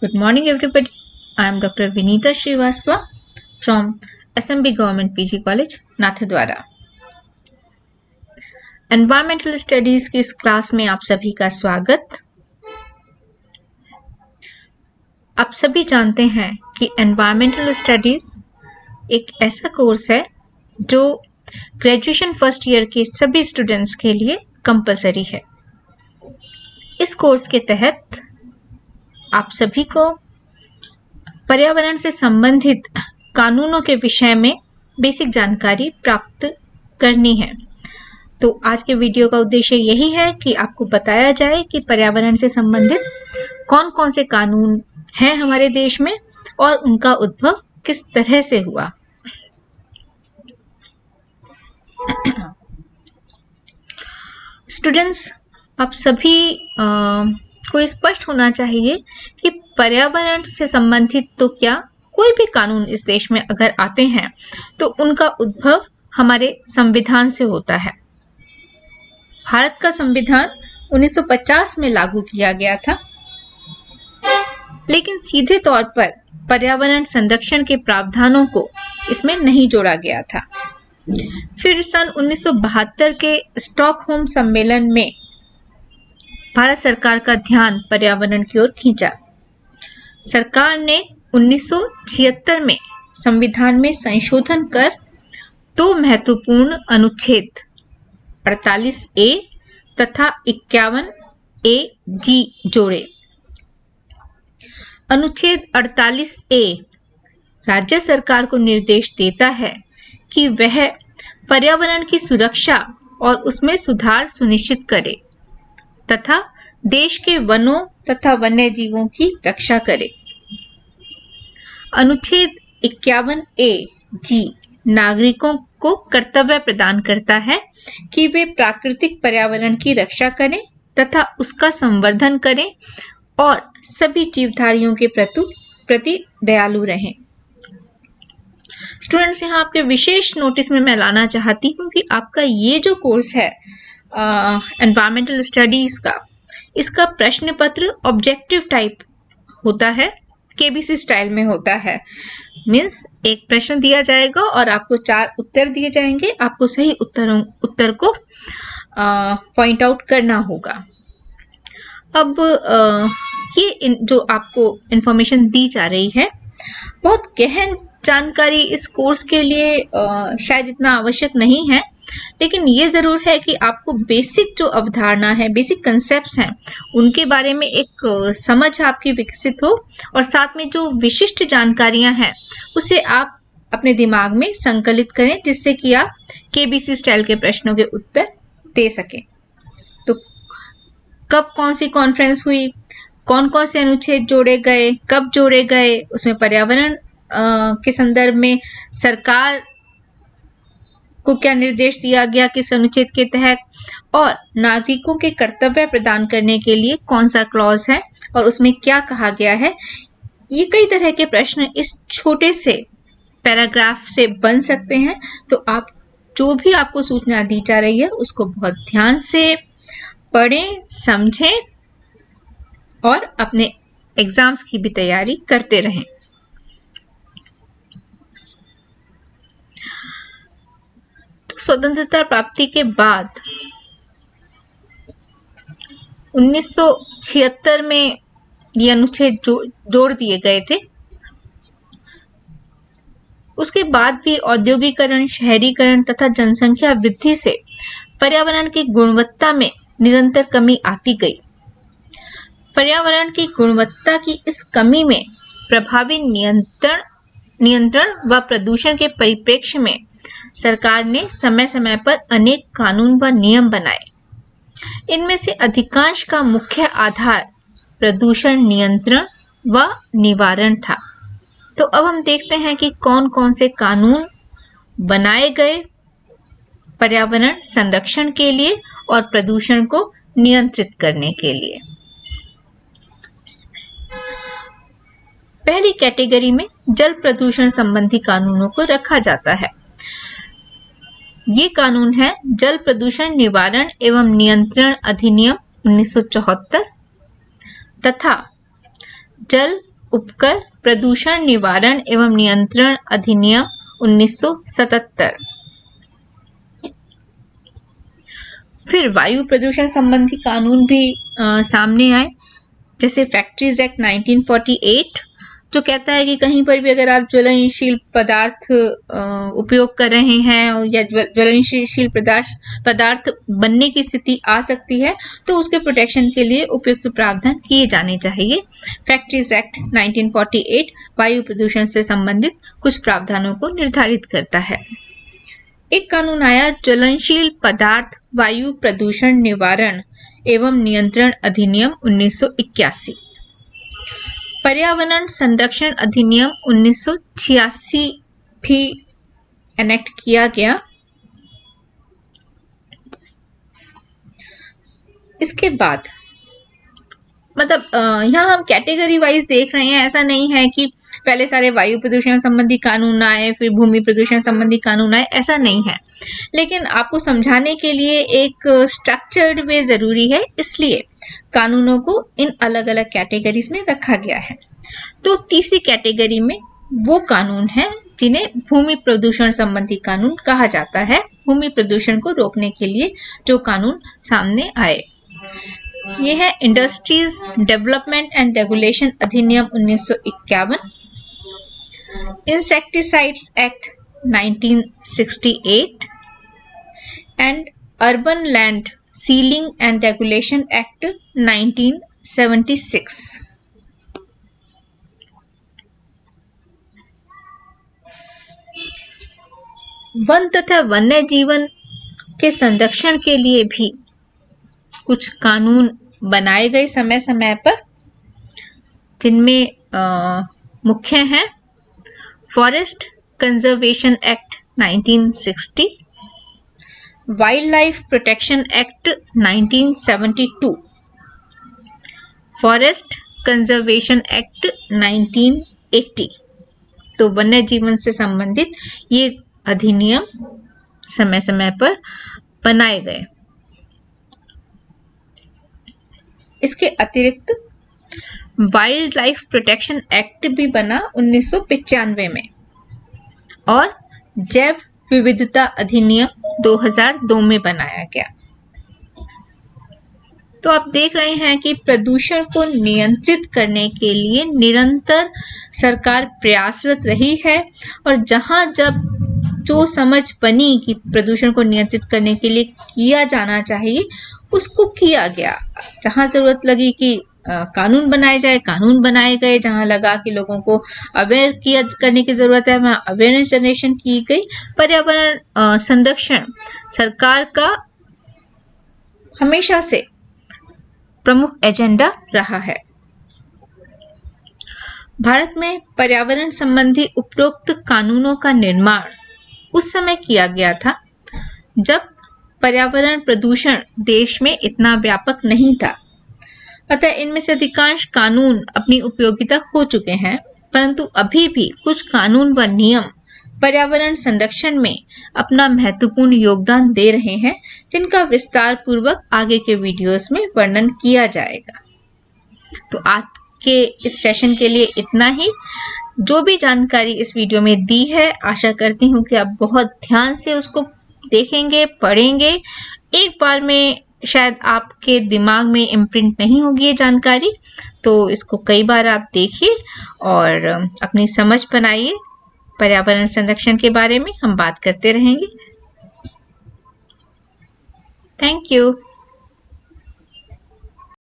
Good morning, everybody. I am Dr. Vinita Srivastava from SMB Government PG College, Nathdwara. Environmental studies की इस class में आप सभी का स्वागत। आप सभी जानते हैं कि एनवायरमेंटल स्टडीज एक ऐसा कोर्स है जो ग्रेजुएशन फर्स्ट ईयर के सभी स्टूडेंट्स के लिए कंपलसरी है। इस कोर्स के तहत आप सभी को पर्यावरण से संबंधित कानूनों के विषय में बेसिक जानकारी प्राप्त करनी है। तो आज के वीडियो का उद्देश्य यही है कि आपको बताया जाए कि पर्यावरण से संबंधित कौन कौन से कानून हैं हमारे देश में और उनका उद्भव किस तरह से हुआ। स्टूडेंट्स, आप सभी को स्पष्ट होना चाहिए कि पर्यावरण से संबंधित तो क्या कोई भी कानून इस देश में अगर आते हैं तो उनका उद्भव हमारे संविधान से होता है। भारत का संविधान 1950 में लागू किया गया था, लेकिन सीधे तौर पर पर्यावरण संरक्षण के प्रावधानों को इसमें नहीं जोड़ा गया था। फिर सन 1972 के स्टॉकहोम सम्मेलन में भारत सरकार का ध्यान पर्यावरण की ओर खींचा। सरकार ने 1976 में संविधान में संशोधन कर दो महत्वपूर्ण अनुच्छेद 48A तथा 51AG जोड़े। अनुच्छेद 48A राज्य सरकार को निर्देश देता है कि वह पर्यावरण की सुरक्षा और उसमें सुधार सुनिश्चित करे तथा देश के वनों तथा वन्य जीवों की रक्षा करे। अनुच्छेद 51AG नागरिकों को कर्तव्य प्रदान करता है कि वे प्राकृतिक पर्यावरण की रक्षा करें तथा उसका संवर्धन करें और सभी जीवधारियों के प्रति दयालु रहें। स्टूडेंट्स, यहाँ आपके विशेष नोटिस में मैं लाना चाहती हूँ कि आपका ये जो कोर्स है एनवायरमेंटल स्टडीज का, इसका प्रश्न पत्र ऑब्जेक्टिव टाइप होता है, केबीसी स्टाइल में होता है। मीन्स एक प्रश्न दिया जाएगा और आपको 4 उत्तर दिए जाएंगे। आपको सही उत्तर को पॉइंट आउट करना होगा। अब ये जो आपको इंफॉर्मेशन दी जा रही है, बहुत गहन जानकारी इस कोर्स के लिए शायद इतना आवश्यक नहीं है, लेकिन ये ज़रूर है कि आपको बेसिक जो अवधारणा है, बेसिक कंसेप्ट्स हैं, उनके बारे में एक समझ आपकी विकसित हो और साथ में जो विशिष्ट जानकारियां हैं उसे आप अपने दिमाग में संकलित करें, जिससे कि आप केबीसी स्टाइल के प्रश्नों के उत्तर दे सकें। तो कब कौन सी कॉन्फ्रेंस हुई, कौन कौन से अनुच्छेद जोड़े गए, कब जोड़े गए, उसमें पर्यावरण के संदर्भ में सरकार को क्या निर्देश दिया गया किस अनुच्छेद के तहत, और नागरिकों के कर्तव्य प्रदान करने के लिए कौन सा क्लॉज है और उसमें क्या कहा गया है। ये कई तरह के प्रश्न इस छोटे से पैराग्राफ से बन सकते हैं। तो आप जो भी आपको सूचना दी जा रही है उसको बहुत ध्यान से पढ़ें, समझें और अपने एग्जाम्स की भी तैयारी करते रहें। स्वतंत्रता प्राप्ति के बाद 1976 में ये अनुच्छेद जोड़ दिए गए थे। उसके बाद भी औद्योगिकरण, शहरीकरण तथा जनसंख्या वृद्धि से पर्यावरण की गुणवत्ता में निरंतर कमी आती गई। पर्यावरण की गुणवत्ता की इस कमी में प्रभावी नियंत्रण व प्रदूषण के परिप्रेक्ष्य में सरकार ने समय समय पर अनेक कानून व नियम बनाए। इनमें से अधिकांश का मुख्य आधार प्रदूषण नियंत्रण व निवारण था। तो अब हम देखते हैं कि कौन कौन से कानून बनाए गए पर्यावरण संरक्षण के लिए और प्रदूषण को नियंत्रित करने के लिए। पहली कैटेगरी में जल प्रदूषण संबंधी कानूनों को रखा जाता है। ये कानून है जल प्रदूषण निवारण एवं नियंत्रण अधिनियम 1974 तथा जल उपकर प्रदूषण निवारण एवं नियंत्रण अधिनियम 1977। फिर वायु प्रदूषण संबंधी कानून भी सामने आए, जैसे फैक्ट्रीज एक्ट 1948 जो कहता है कि कहीं पर भी अगर आप ज्वलनशील पदार्थ उपयोग कर रहे हैं या ज्वलनशील पदार्थ बनने की स्थिति आ सकती है तो उसके प्रोटेक्शन के लिए उपयुक्त प्रावधान किए जाने चाहिए। फैक्ट्रीज एक्ट 1948 वायु प्रदूषण से संबंधित कुछ प्रावधानों को निर्धारित करता है। एक कानून आया ज्वलनशील पदार्थ वायु प्रदूषण निवारण एवं नियंत्रण अधिनियम 1981। पर्यावरण संरक्षण अधिनियम 1986 भी एनेक्ट किया गया। इसके बाद मतलब यहाँ हम कैटेगरी वाइज देख रहे हैं, ऐसा नहीं है कि पहले सारे वायु प्रदूषण संबंधी कानून आए फिर भूमि प्रदूषण संबंधी कानून आए, ऐसा नहीं है। लेकिन आपको समझाने के लिए एक स्ट्रक्चर्ड वे जरूरी है, इसलिए कानूनों को इन अलग अलग कैटेगरीज में रखा गया है। तो तीसरी कैटेगरी में वो कानून है जिन्हें भूमि प्रदूषण संबंधी कानून कहा जाता है। भूमि प्रदूषण को रोकने के लिए जो कानून सामने आए, ये है इंडस्ट्रीज डेवलपमेंट एंड रेगुलेशन अधिनियम 1951, insecticides act 1968 and urban land ceiling and regulation act 1976। One तथा वन्य जीवन के संरक्षण के लिए भी कुछ कानून बनाए गए समय समय पर, जिनमें मुख्य हैं forest conservation act 1960, wild life protection act 1972, forest conservation act 1980। तो वन्य जीवन से संबंधित ये अधिनियम समय समय पर बनाए गए। इसके अतिरिक्त वाइल्ड लाइफ प्रोटेक्शन एक्ट भी बना 1995 में और जैव विविधता अधिनियम 2002 में बनाया गया। तो आप देख रहे हैं कि प्रदूषण को नियंत्रित करने के लिए निरंतर सरकार प्रयासरत रही है और जहां जब जो समझ बनी कि प्रदूषण को नियंत्रित करने के लिए किया जाना चाहिए उसको किया गया। जहां जरूरत लगी कि कानून बनाए जाए, कानून बनाए गए। जहां लगा कि लोगों को अवेयर किया करने की जरूरत है, वहां अवेयरनेस जनरेशन की गई। पर्यावरण संरक्षण सरकार का हमेशा से प्रमुख एजेंडा रहा है। भारत में पर्यावरण संबंधी उपरोक्त कानूनों का निर्माण उस समय किया गया था जब पर्यावरण प्रदूषण देश में इतना व्यापक नहीं था। अतः इनमें से अधिकांश कानून अपनी उपयोगिता खो चुके हैं, परंतु अभी भी कुछ कानून व नियम पर्यावरण संरक्षण में अपना महत्वपूर्ण योगदान दे रहे हैं, जिनका विस्तार पूर्वक आगे के वीडियोस में वर्णन किया जाएगा। तो आज के इस सेशन के लिए इतना ही। जो भी जानकारी इस वीडियो में दी है, आशा करती हूँ कि आप बहुत ध्यान से उसको देखेंगे, पढ़ेंगे। एक बार में शायद आपके दिमाग में इम्प्रिंट नहीं होगी ये जानकारी, तो इसको कई बार आप देखिए और अपनी समझ बनाइए। पर्यावरण संरक्षण के बारे में हम बात करते रहेंगे। Thank you.